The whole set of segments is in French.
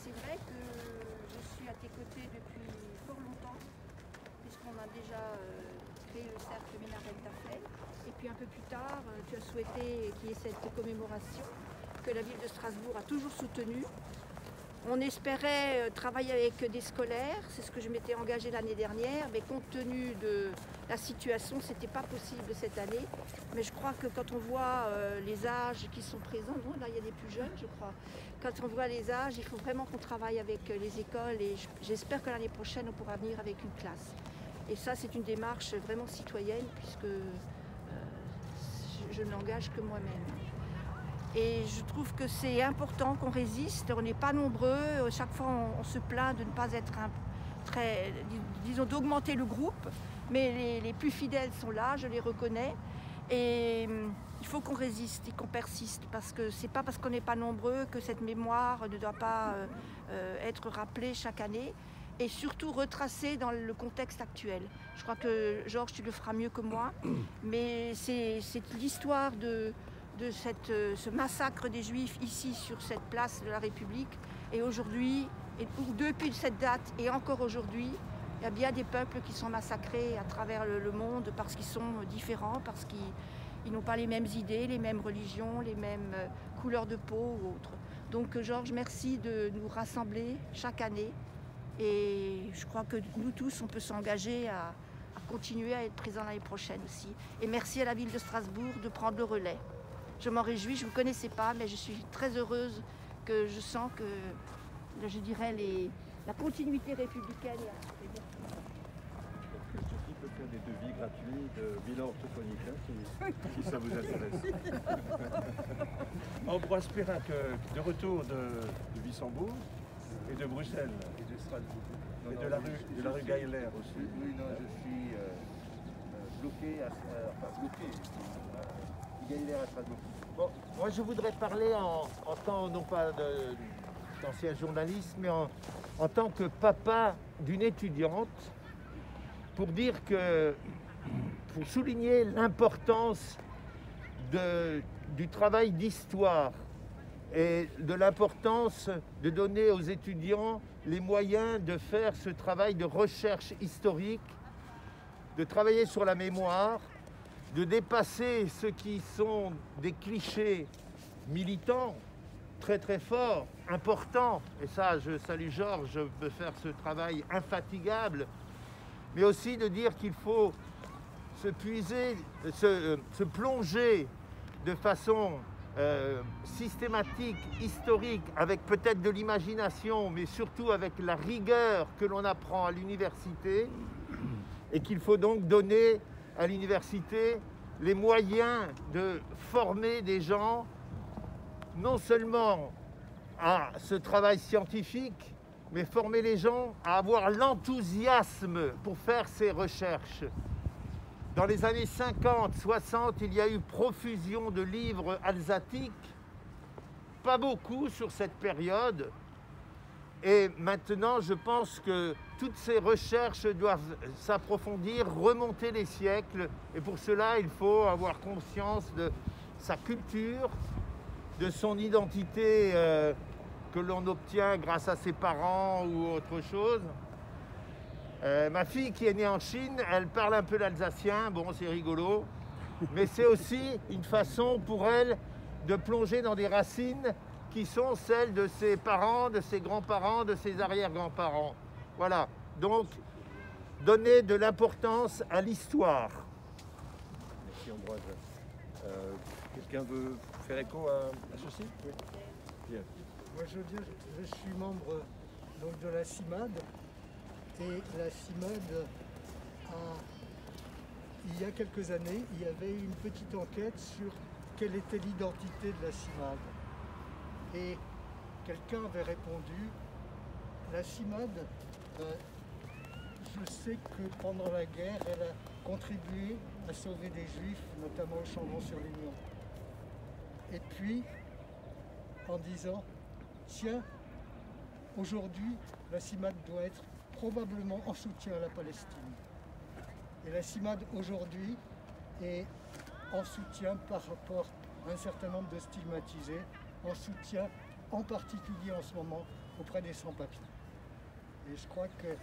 c'est vrai que je suis à tes côtés depuis fort longtemps, puisqu'on a déjà créé le cercle Ménarel Tafel. Et puis un peu plus tard, tu as souhaité qu'il y ait cette commémoration que la ville de Strasbourg a toujours soutenue. On espérait travailler avec des scolaires, c'est ce que je m'étais engagée l'année dernière, mais compte tenu de la situation, ce n'était pas possible cette année. Mais je crois que quand on voit les âges qui sont présents, non, là il y a des plus jeunes je crois, quand on voit les âges, il faut vraiment qu'on travaille avec les écoles et j'espère que l'année prochaine on pourra venir avec une classe. Et ça c'est une démarche vraiment citoyenne puisque je n'engage que moi-même. Et je trouve que c'est important qu'on résiste, on n'est pas nombreux, chaque fois on se plaint de ne pas être disons d'augmenter le groupe, mais les plus fidèles sont là, je les reconnais. Et il faut qu'on résiste et qu'on persiste, parce que c'est pas parce qu'on n'est pas nombreux que cette mémoire ne doit pas être rappelée chaque année, et surtout retracée dans le contexte actuel. Je crois que Georges, tu le feras mieux que moi, mais c'est l'histoire de ce massacre des Juifs ici sur cette place de la République. Et aujourd'hui, depuis cette date et encore aujourd'hui, il y a bien des peuples qui sont massacrés à travers le monde parce qu'ils sont différents, parce qu'ils n'ont pas les mêmes idées, les mêmes religions, les mêmes couleurs de peau ou autres. Donc Georges, merci de nous rassembler chaque année. Et je crois que nous tous, on peut s'engager à continuer à être présents l'année prochaine aussi. Et merci à la ville de Strasbourg de prendre le relais. Je m'en réjouis, je ne vous connaissais pas, mais je suis très heureuse que je sens que, je dirais, la continuité républicaine est Sophie peut faire des devis gratuits de bilan orthophonique, si ça vous intéresse. Ambroise Perrin, de retour de Wissembourg et de Bruxelles. Et de Strasbourg. Et de la rue Gaillard aussi. Oui, non, je suis bloqué, Gaillard à Strasbourg. Bon, moi je voudrais parler en tant, non pas d'ancien journaliste, mais en tant que papa d'une étudiante, pour dire que, pour souligner l'importance du travail d'histoire et de l'importance de donner aux étudiants les moyens de faire ce travail de recherche historique, de travailler sur la mémoire, de dépasser ce qui sont des clichés militants très très forts, importants, et ça je salue Georges de faire ce travail infatigable, mais aussi de dire qu'il faut se plonger de façon systématique, historique, avec peut-être de l'imagination, mais surtout avec la rigueur que l'on apprend à l'université, et qu'il faut donc donner à l'université les moyens de former des gens, non seulement à ce travail scientifique, mais former les gens à avoir l'enthousiasme pour faire ces recherches. Dans les années 50, 60, il y a eu profusion de livres alsatiques, pas beaucoup sur cette période. Et maintenant, je pense que toutes ces recherches doivent s'approfondir, remonter les siècles. Et pour cela, il faut avoir conscience de sa culture, de son identité que l'on obtient grâce à ses parents ou autre chose. Ma fille qui est née en Chine, elle parle un peu l'alsacien, bon c'est rigolo, mais c'est aussi une façon pour elle de plonger dans des racines qui sont celles de ses parents, de ses grands-parents, de ses arrière-grands-parents. Voilà, donc donner de l'importance à l'histoire. Merci Ambroise. Quelqu'un veut faire écho à ceci? Oui. Bien. Moi je suis membre donc, de la CIMAD. Et la CIMAD, il y a quelques années, il y avait une petite enquête sur quelle était l'identité de la CIMAD. Et quelqu'un avait répondu, la CIMAD, je sais que pendant la guerre, elle a contribué à sauver des Juifs, notamment au Chambon-sur-Lignon. Et puis, en disant, tiens, aujourd'hui, la CIMAD doit être probablement en soutien à la Palestine. Et la CIMAD aujourd'hui est en soutien par rapport à un certain nombre de stigmatisés, en soutien en particulier en ce moment auprès des sans-papiers. Et je crois que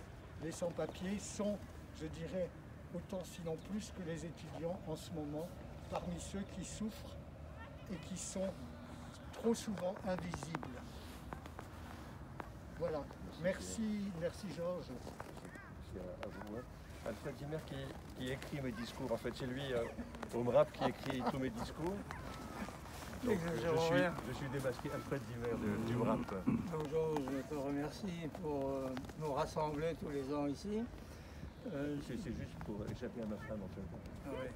les sans-papiers sont, je dirais, autant sinon plus que les étudiants en ce moment, parmi ceux qui souffrent et qui sont trop souvent invisibles. Voilà. Merci Georges. Merci à vous. Alfred Zimmer qui écrit mes discours. En fait, c'est lui au MRAP qui écrit tous mes discours. Donc, je suis démasqué Alfred Zimmer du MRAP. Donc, je te remercie pour nous rassembler tous les ans ici. C'est juste pour échapper à ma femme, en fait. Ah ouais.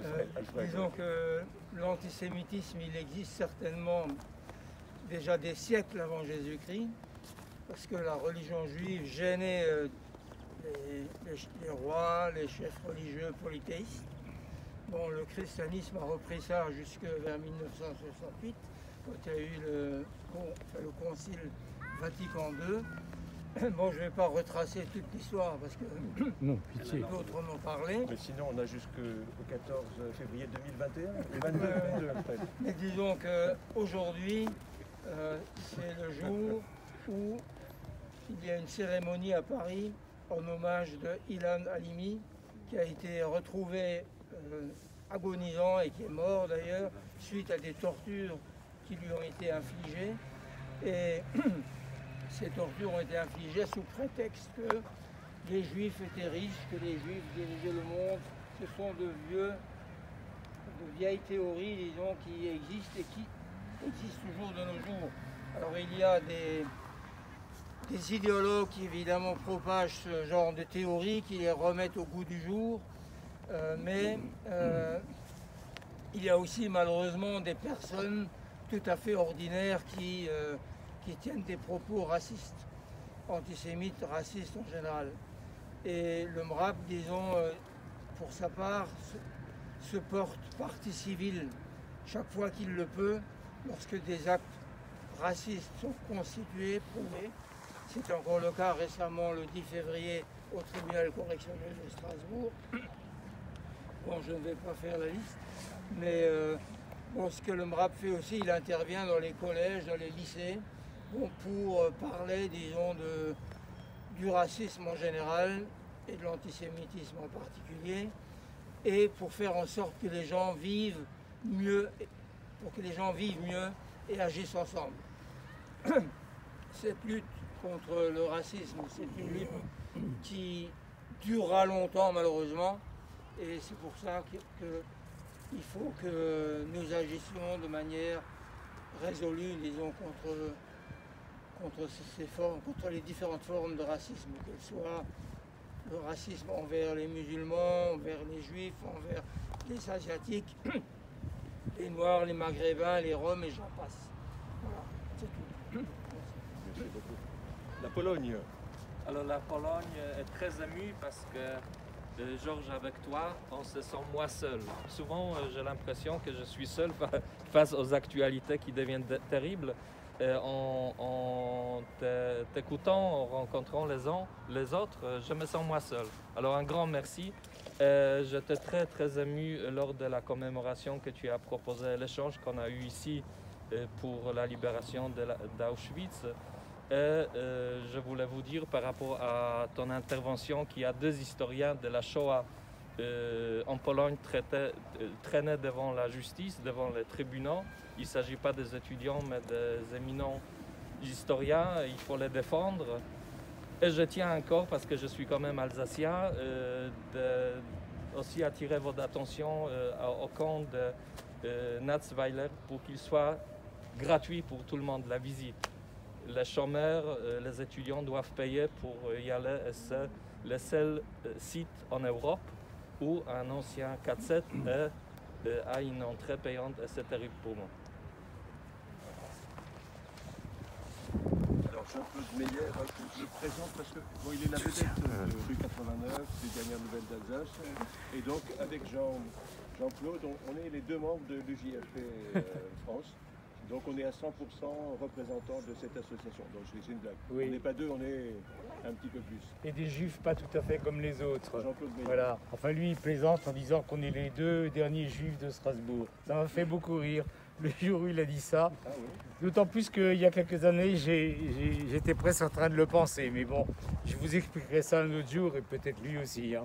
Ouais. Alfred. Disons que l'antisémitisme, il existe certainement déjà des siècles avant Jésus-Christ, parce que la religion juive gênait les rois, les chefs religieux polythéistes. Bon, le christianisme a repris ça jusque vers 1968, quand il y a eu le concile Vatican II. Bon, je ne vais pas retracer toute l'histoire parce que d'autres en ont parlé. Mais sinon, on a jusqu'au 14 février 2021 et 22 après. Mais disons qu'aujourd'hui, c'est le jour où il y a une cérémonie à Paris en hommage de Ilan Halimi, qui a été retrouvé agonisant et qui est mort d'ailleurs suite à des tortures qui lui ont été infligées. Et ces tortures ont été infligées sous prétexte que les Juifs étaient riches, que les Juifs dirigeaient le monde. Ce sont de vieilles théories, disons, qui existent et qui existent toujours de nos jours. Alors il y a des idéologues qui évidemment propagent ce genre de théories, qui les remettent au goût du jour, mais il y a aussi malheureusement des personnes tout à fait ordinaires qui tiennent des propos racistes, antisémites, racistes en général. Et le MRAP, disons, pour sa part, se porte partie civile chaque fois qu'il le peut, lorsque des actes racistes sont constitués, prouvés. C'est encore le cas récemment, le 10 février, au tribunal correctionnel de Strasbourg. Bon, je ne vais pas faire la liste, mais bon, ce que le MRAP fait aussi, il intervient dans les collèges, dans les lycées, bon, pour parler, disons, du racisme en général et de l'antisémitisme en particulier, et pour faire en sorte que les gens vivent mieux, et agissent ensemble. Cette lutte contre le racisme, c'est une lutte qui durera longtemps malheureusement, et c'est pour ça qu'il faut que nous agissions de manière résolue, disons, contre ces formes, contre les différentes formes de racisme, qu'elles soient le racisme envers les musulmans, envers les juifs, envers les asiatiques, les noirs, les maghrébins, les roms et j'en passe. Voilà, c'est tout. Merci beaucoup. La Pologne. Alors la Pologne est très émue parce que Georges, avec toi, on se sent moins seul. Souvent, j'ai l'impression que je suis seul face aux actualités qui deviennent terribles. En t'écoutant, en rencontrant les autres, je me sens moins seul. Alors un grand merci. J'étais très très ému lors de la commémoration que tu as proposé, l'échange qu'on a eu ici pour la libération d'Auschwitz. Je voulais vous dire par rapport à ton intervention qu'il y a deux historiens de la Shoah en Pologne traînaient devant la justice, devant les tribunaux. Il ne s'agit pas des étudiants mais des éminents historiens, il faut les défendre. Et je tiens encore, parce que je suis quand même alsacien, aussi attirer votre attention au camp de Natzweiler pour qu'il soit gratuit pour tout le monde, la visite. Les chômeurs, les étudiants doivent payer pour y aller. C'est le seul site en Europe où un ancien 4-7 a une entrée payante et c'est terrible pour moi. Alors Jean-Claude Meyer, je le présente parce que bon, il est la vedette de rue 89, des dernières nouvelles d'Alsace. Et donc avec Jean-Claude, on est les deux membres de l'UJFP France. Donc on est à 100% représentants de cette association. Donc c'est une blague. Oui. On n'est pas deux, on est un petit peu plus. Et des juifs pas tout à fait comme les autres. Jean-Claude Meyer. Voilà. Enfin lui il plaisante en disant qu'on est les deux derniers juifs de Strasbourg. Ça m'a fait beaucoup rire. le jour où il a dit ça. Ah oui. D'autant plus qu'il y a quelques années, j'étais presque en train de le penser. Mais bon, je vous expliquerai ça un autre jour et peut-être lui aussi. Hein.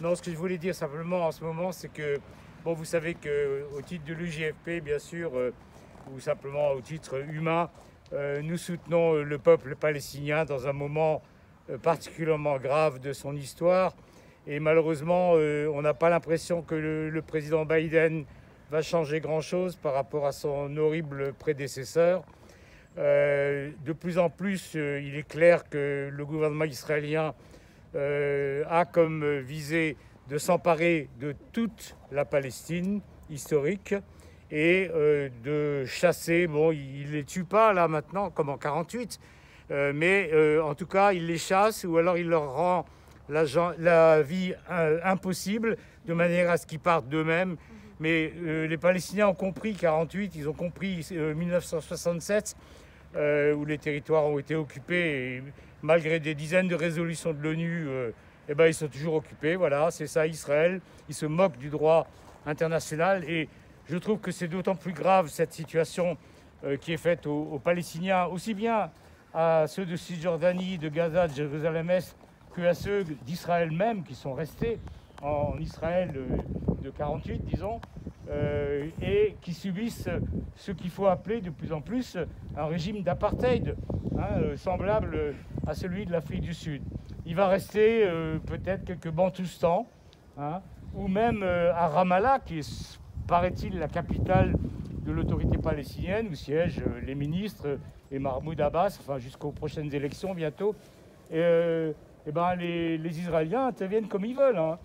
Non, ce que je voulais dire simplement en ce moment, c'est que, bon, vous savez qu'au titre de l'UJFP, bien sûr, ou simplement au titre humain, nous soutenons le peuple palestinien dans un moment particulièrement grave de son histoire. Et malheureusement, on n'a pas l'impression que le président Biden va changer grand-chose par rapport à son horrible prédécesseur. De plus en plus, il est clair que le gouvernement israélien a comme visée de s'emparer de toute la Palestine historique et de chasser, bon, il ne les tue pas là maintenant comme en 1948, mais en tout cas il les chasse ou alors il leur rend la vie impossible de manière à ce qu'ils partent d'eux-mêmes. Mais les Palestiniens ont compris 1948, ils ont compris 1967 où les territoires ont été occupés et malgré des dizaines de résolutions de l'ONU, eh ben, ils sont toujours occupés. Voilà, c'est ça Israël. Ils se moquent du droit international et je trouve que c'est d'autant plus grave cette situation qui est faite aux Palestiniens, aussi bien à ceux de Cisjordanie, de Gaza, de Jérusalem-Est, qu'à ceux d'Israël même qui sont restés en Israël de 1948, disons, et qui subissent ce qu'il faut appeler de plus en plus un régime d'apartheid, hein, semblable à celui de l'Afrique du Sud. Il va rester peut-être quelques Bantoustans, hein, ou même à Ramallah, qui est, paraît-il, la capitale de l'autorité palestinienne, où siègent les ministres et Mahmoud Abbas, enfin jusqu'aux prochaines élections bientôt. Et ben, les Israéliens interviennent comme ils veulent. Hein.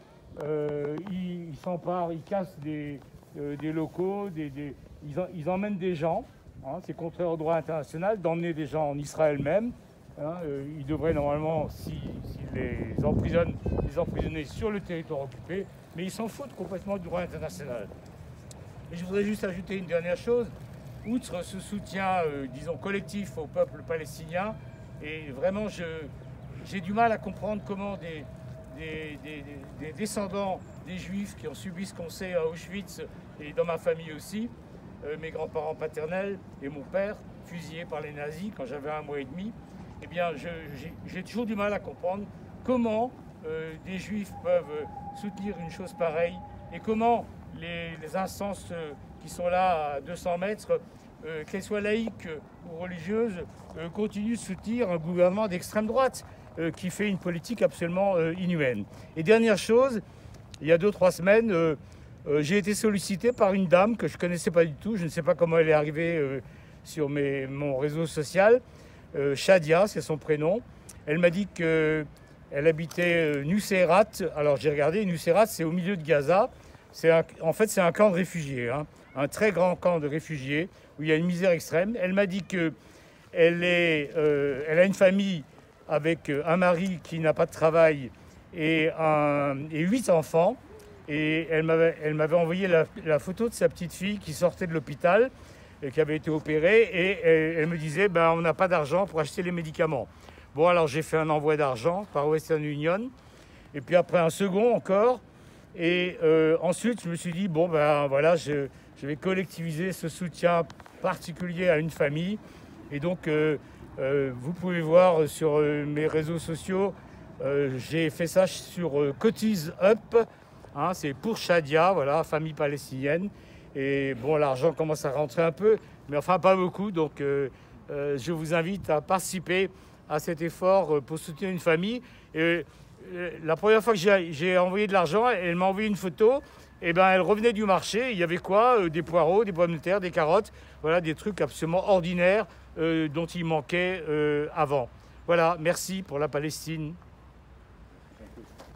Ils s'emparent, ils cassent des locaux, ils emmènent des gens. Hein, c'est contraire au droit international d'emmener des gens en Israël même. Hein, ils devraient normalement, s'ils les emprisonnent, les emprisonner sur le territoire occupé, mais ils s'en foutent complètement du droit international. Et je voudrais juste ajouter une dernière chose. Outre ce soutien, disons, collectif au peuple palestinien, et vraiment j'ai du mal à comprendre comment des descendants des Juifs qui ont subi ce qu'on sait à Auschwitz et dans ma famille aussi, mes grands-parents paternels et mon père, fusillés par les nazis quand j'avais 1 mois et demi, eh bien j'ai toujours du mal à comprendre comment des Juifs peuvent soutenir une chose pareille et comment les instances qui sont là à 200 mètres, qu'elles soient laïques ou religieuses, continuent de soutenir un gouvernement d'extrême droite qui fait une politique absolument inhumaine. Et dernière chose, il y a 2-3 semaines, j'ai été sollicité par une dame que je ne connaissais pas du tout, je ne sais pas comment elle est arrivée sur mon réseau social, Shadia, c'est son prénom. Elle m'a dit qu'elle habitait Nuseirat. Alors j'ai regardé, Nuseirat, c'est au milieu de Gaza. En fait, c'est un camp de réfugiés, hein, un très grand camp de réfugiés où il y a une misère extrême. Elle m'a dit qu'elle a une famille avec un mari qui n'a pas de travail et 8 enfants. Et elle m'avait envoyé la photo de sa petite fille qui sortait de l'hôpital et qui avait été opérée. Et elle me disait, ben, on n'a pas d'argent pour acheter les médicaments. Bon, alors j'ai fait un envoi d'argent par Western Union. Et puis après un second encore. Et ensuite, je me suis dit, bon, ben voilà, je vais collectiviser ce soutien particulier à une famille. Et donc, vous pouvez voir sur mes réseaux sociaux, j'ai fait ça sur Cotise Up. Hein, c'est pour Shadia, voilà, famille palestinienne. Et bon, l'argent commence à rentrer un peu, mais enfin pas beaucoup. Donc, je vous invite à participer à cet effort pour soutenir une famille. Et, la première fois que j'ai envoyé de l'argent, elle m'a envoyé une photo. Et ben, elle revenait du marché. Il y avait quoi? Des poireaux, des pommes de terre, des carottes. Voilà, des trucs absolument ordinaires dont il manquait avant. Voilà, merci pour la Palestine.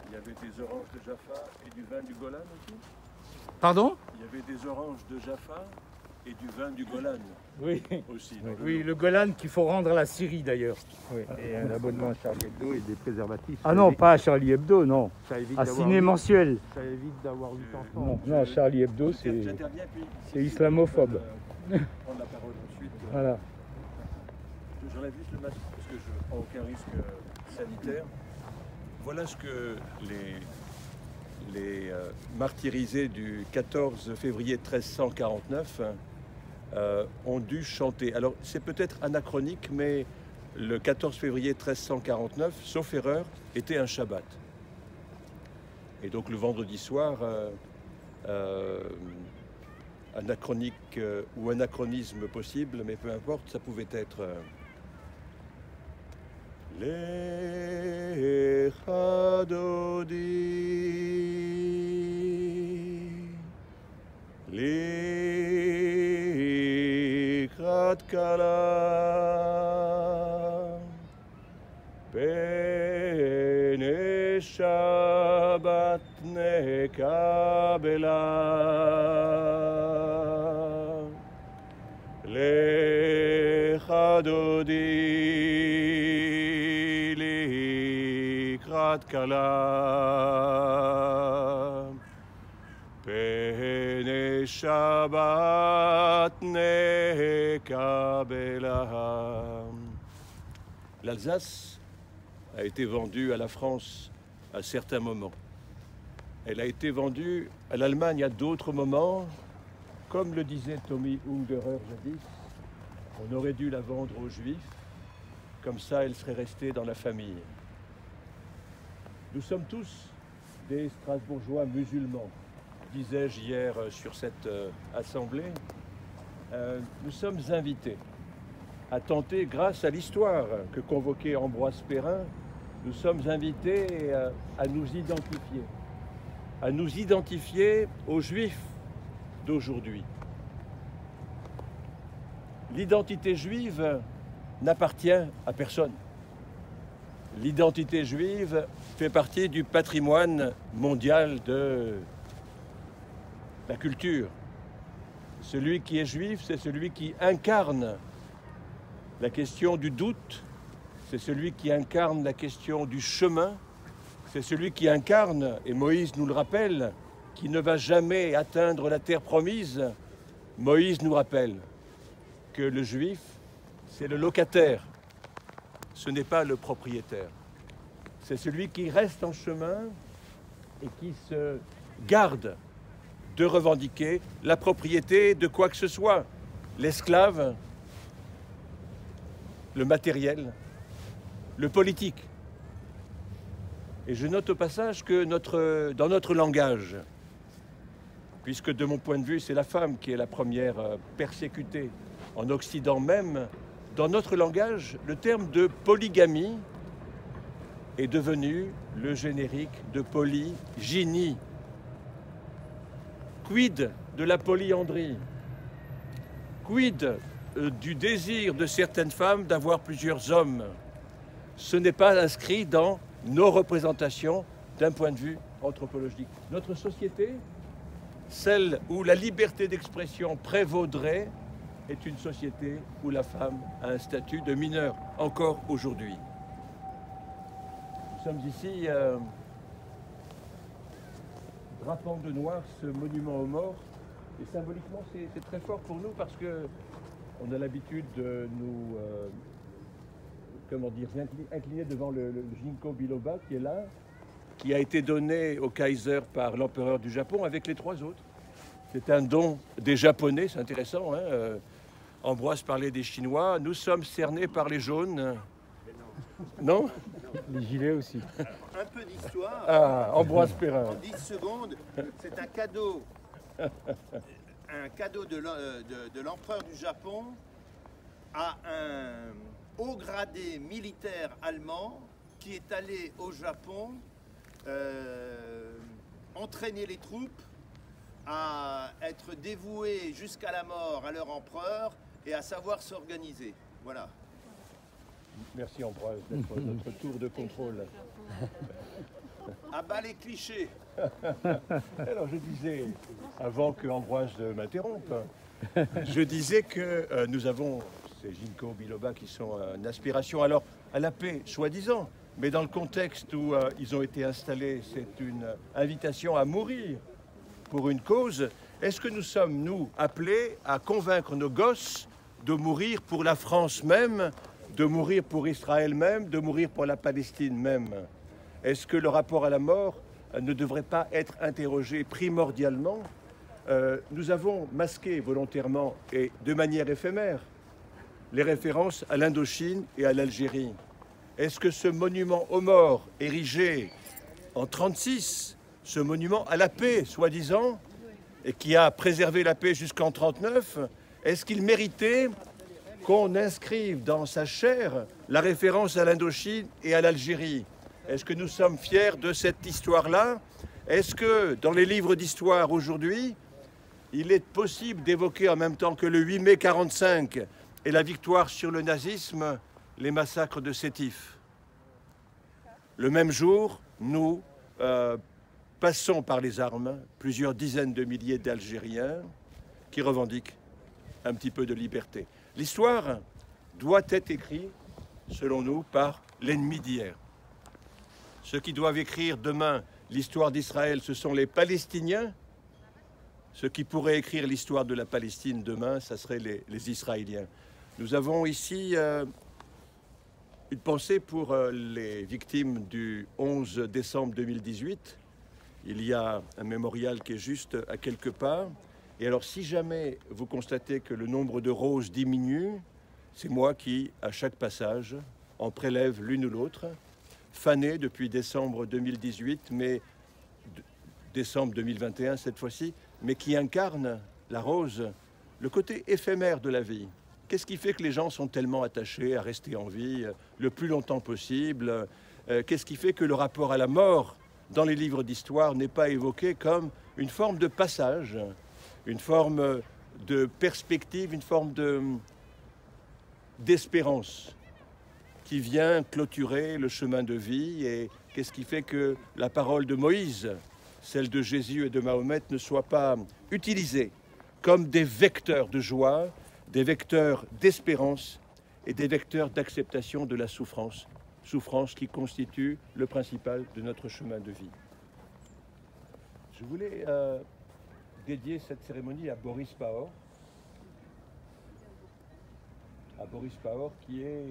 Il y avait des oranges de Jaffa et du vin du Golan aussi? Pardon? Il y avait des oranges de Jaffa et du vin du Golan Oui. aussi. Oui, le Golan qu'il faut rendre à la Syrie d'ailleurs. Oui, et un abonnement à Charlie Hebdo et des préservatifs. Ah non, pas à Charlie Hebdo, non. Ça évite À d'avoir Ciné huit- Mensuel. Ça évite d'avoir 8 enfants. Non, Charlie Hebdo, J'interviens puis c'est islamophobe. Prendre la parole ensuite. Voilà. J'enlève juste le masque parce que je ne prends aucun risque sanitaire. Voilà ce que les martyrisés du 14 février 1349 ont dû chanter. Alors c'est peut-être anachronique, mais le 14 février 1349, sauf erreur, était un Shabbat. Et donc le vendredi soir, anachronique ou anachronisme possible, mais peu importe, ça pouvait être... Lecha Dodi Likrat Kala Bene Shabbat Nekabela Lecha Dodi Kala Pene Shabbat Nekabela. L'Alsace a été vendue à la France à certains moments. Elle a été vendue à l'Allemagne à d'autres moments. Comme le disait Tommy Ungerer jadis, on aurait dû la vendre aux Juifs, comme ça elle serait restée dans la famille. Nous sommes tous des Strasbourgeois musulmans, disais-je hier sur cette assemblée. Nous sommes invités à tenter, grâce à l'histoire que convoquait Ambroise Perrin, nous sommes invités à nous identifier aux Juifs d'aujourd'hui. L'identité juive n'appartient à personne. L'identité juive fait partie du patrimoine mondial de la culture. Celui qui est juif, c'est celui qui incarne la question du doute, c'est celui qui incarne la question du chemin, c'est celui qui incarne, et Moïse nous le rappelle, qui ne va jamais atteindre la terre promise. Moïse nous rappelle que le juif, c'est le locataire, ce n'est pas le propriétaire. C'est celui qui reste en chemin et qui se garde de revendiquer la propriété de quoi que ce soit. L'esclave, le matériel, le politique. Et je note au passage que dans notre langage, puisque de mon point de vue, c'est la femme qui est la première persécutée en Occident même, dans notre langage, le terme de polygamie est devenu le générique de polygynie. Quid de la polyandrie? Quid du désir de certaines femmes d'avoir plusieurs hommes? Ce n'est pas inscrit dans nos représentations d'un point de vue anthropologique. Notre société, celle où la liberté d'expression prévaudrait, est une société où la femme a un statut de mineure, encore aujourd'hui. Nous sommes ici, drapant de noir ce monument aux morts, et symboliquement c'est très fort pour nous parce que on a l'habitude de nous incliner devant le Ginkgo biloba qui est là, qui a été donné au Kaiser par l'empereur du Japon avec les trois autres. C'est un don des Japonais, c'est intéressant. Hein, Ambroise parlait des Chinois. Nous sommes cernés par les jaunes. Non? Les gilets aussi. Un peu d'histoire. Ah, Ambroise Perrin. En 10 secondes, c'est un cadeau de l'empereur du Japon à un haut gradé militaire allemand qui est allé au Japon entraîner les troupes à être dévoués jusqu'à la mort à leur empereur et à savoir s'organiser. Voilà. Merci Ambroise d'être notre tour de contrôle. À bas les clichés. Alors je disais, avant que Ambroise m'interrompe, je disais que nous avons ces Ginkgo biloba qui sont une aspiration alors à la paix, soi-disant, mais dans le contexte où ils ont été installés, c'est une invitation à mourir pour une cause. Est-ce que nous sommes, nous, appelés à convaincre nos gosses de mourir pour la France même, de mourir pour Israël même, de mourir pour la Palestine même? Est-ce que le rapport à la mort ne devrait pas être interrogé primordialement nous avons masqué volontairement et de manière éphémère les références à l'Indochine et à l'Algérie. Est-ce que ce monument aux morts érigé en 1936, ce monument à la paix, soi-disant, et qui a préservé la paix jusqu'en 1939, est-ce qu'il méritait qu'on inscrive dans sa chair la référence à l'Indochine et à l'Algérie? Est-ce que nous sommes fiers de cette histoire-là? Est-ce que dans les livres d'histoire aujourd'hui, il est possible d'évoquer en même temps que le 8 mai 1945 et la victoire sur le nazisme, les massacres de Sétif? Le même jour, nous passons par les armes plusieurs dizaines de milliers d'Algériens qui revendiquent un petit peu de liberté. L'histoire doit être écrite, selon nous, par l'ennemi d'hier. Ceux qui doivent écrire demain l'histoire d'Israël, ce sont les Palestiniens. Ceux qui pourraient écrire l'histoire de la Palestine demain, ça serait les Israéliens. Nous avons ici une pensée pour les victimes du 11 décembre 2018. Il y a un mémorial qui est juste à quelques pas. Et alors, si jamais vous constatez que le nombre de roses diminue, c'est moi qui, à chaque passage, en prélève l'une ou l'autre, fanée depuis décembre 2018, mais décembre 2021 cette fois-ci, mais qui incarne la rose, le côté éphémère de la vie. Qu'est-ce qui fait que les gens sont tellement attachés à rester en vie le plus longtemps possible? Qu'est-ce qui fait que le rapport à la mort dans les livres d'histoire n'est pas évoqué comme une forme de passage, une forme de perspective, une forme d'espérance qui vient clôturer le chemin de vie? Et qu'est-ce qui fait que la parole de Moïse, celle de Jésus et de Mahomet, ne soit pas utilisée comme des vecteurs de joie, des vecteurs d'espérance et des vecteurs d'acceptation de la souffrance, souffrance qui constitue le principal de notre chemin de vie. Je voulais dédier cette cérémonie à Boris Pahor. À Boris Pahor qui est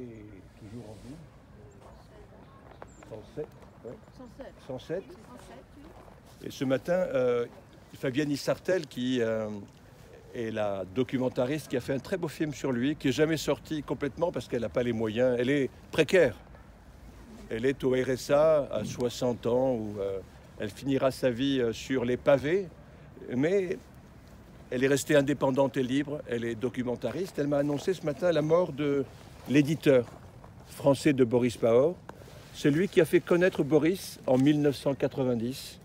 toujours en vie. 107, ouais. 107. Et ce matin, Fabienne Issartel, qui est la documentariste, qui a fait un très beau film sur lui, qui n'est jamais sorti complètement parce qu'elle n'a pas les moyens. Elle est précaire. Elle est au RSA à 60 ans, où elle finira sa vie sur les pavés, mais elle est restée indépendante et libre. Elle est documentariste. Elle m'a annoncé ce matin la mort de l'éditeur français de Boris Pahor, celui qui a fait connaître Boris en 1990.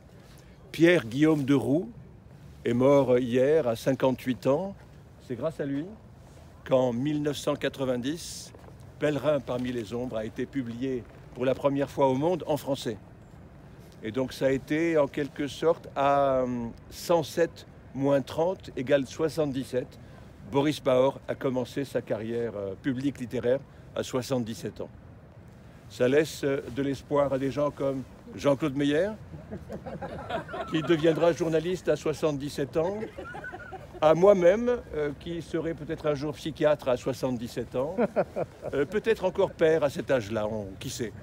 Pierre-Guillaume de Roux est mort hier à 58 ans. C'est grâce à lui qu'en 1990, Pèlerin parmi les ombres a été publié pour la première fois au monde en français. Et donc ça a été en quelque sorte à 107 moins 30 égale 77. Boris Pahor a commencé sa carrière publique littéraire à 77 ans. Ça laisse de l'espoir à des gens comme Jean-Claude Meyer, qui deviendra journaliste à 77 ans, à moi-même, qui serai peut-être un jour psychiatre à 77 ans, peut-être encore père à cet âge-là, qui sait.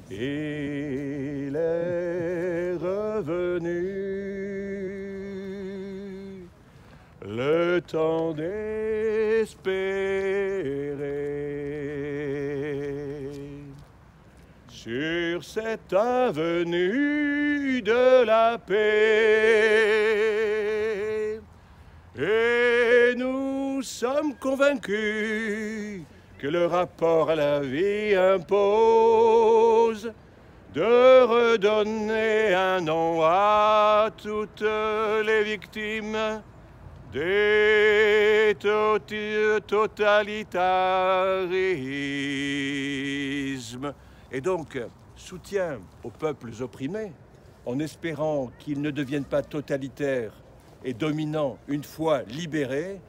Il est revenu le temps d'espérer sur cette avenue de la paix. Et nous sommes convaincus que le rapport à la vie impose de redonner un nom à toutes les victimes des totalitarismes. Et donc, soutien aux peuples opprimés, en espérant qu'ils ne deviennent pas totalitaires et dominants une fois libérés,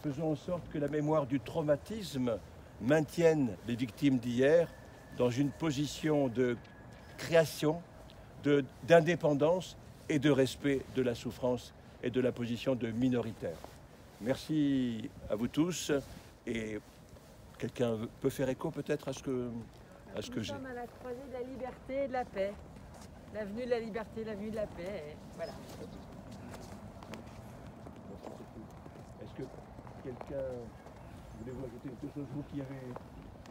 faisons en sorte que la mémoire du traumatisme maintienne les victimes d'hier dans une position de création, d'indépendance et de respect de la souffrance et de la position de minoritaire. Merci à vous tous. Et quelqu'un peut faire écho peut-être à ce que j'ai. Nous sommes à la croisée de la liberté et de la paix. L'avenue de la liberté, l'avenue de la paix, et voilà. Est-ce que quelqu'un voulait vous ajouter quelque chose, vous qui avez...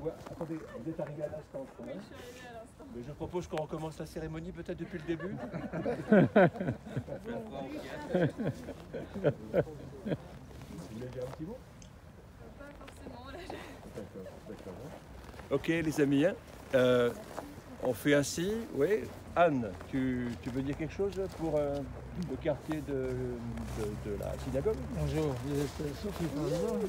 Ouais, attendez, vous êtes arrivé à l'instant, je crois. Oui, je suis arrivée à l'instant. Mais je propose qu'on recommence la cérémonie peut-être depuis le début. Vous voulez dire un petit mot? Pas forcément, là. D'accord, d'accord. Ok les amis, hein, on fait ainsi, oui. Anne, tu veux dire quelque chose pour le quartier de la synagogue? Bonjour, vous êtes Sophie Fandon.